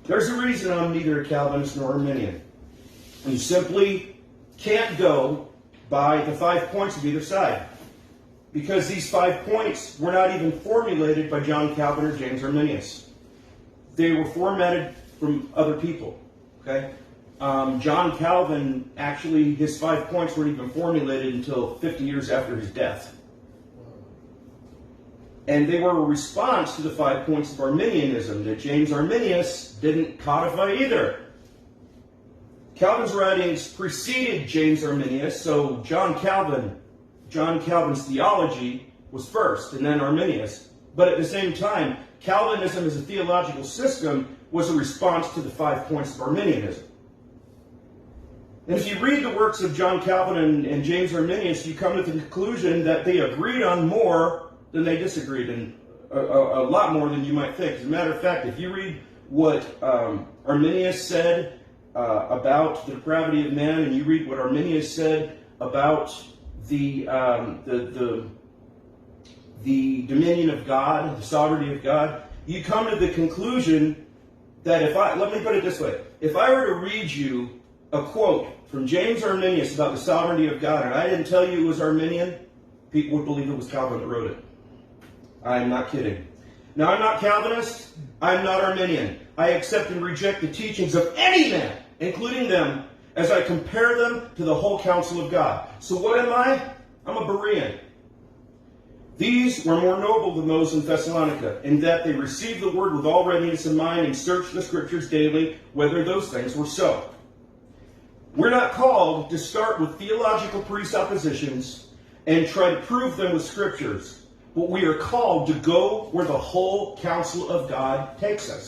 There's a reason I'm neither a Calvinist nor Arminian. You simply can't go by the 5 points of either side. Because these 5 points were not even formulated by John Calvin or James Arminius. They were formatted from other people. Okay? John Calvin, actually, his 5 points weren't even formulated until 50 years after his death. And they were a response to the 5 points of Arminianism that James Arminius didn't codify either. Calvin's writings preceded James Arminius, so John Calvin's theology was first, and then Arminius. But at the same time, Calvinism as a theological system was a response to the 5 points of Arminianism. And if you read the works of John Calvin and James Arminius, you come to the conclusion that they agreed on more than they disagreed, and a lot more than you might think. As a matter of fact, if you read what Arminius said about the depravity of man, and you read what Arminius said about the dominion of God, the sovereignty of God, you come to the conclusion that let me put it this way, if I were to read you a quote from James Arminius about the sovereignty of God, and I didn't tell you it was Arminian, people would believe it was Calvin that wrote it. I'm not kidding. Now, I'm not Calvinist. I'm not Arminian. I accept and reject the teachings of any man, including them, as I compare them to the whole counsel of God. So what am I? I'm a Berean. These were more noble than those in Thessalonica, in that they received the word with all readiness in mind and searched the scriptures daily, whether those things were so. We're not called to start with theological presuppositions and try to prove them with scriptures. But we are called to go where the whole counsel of God takes us.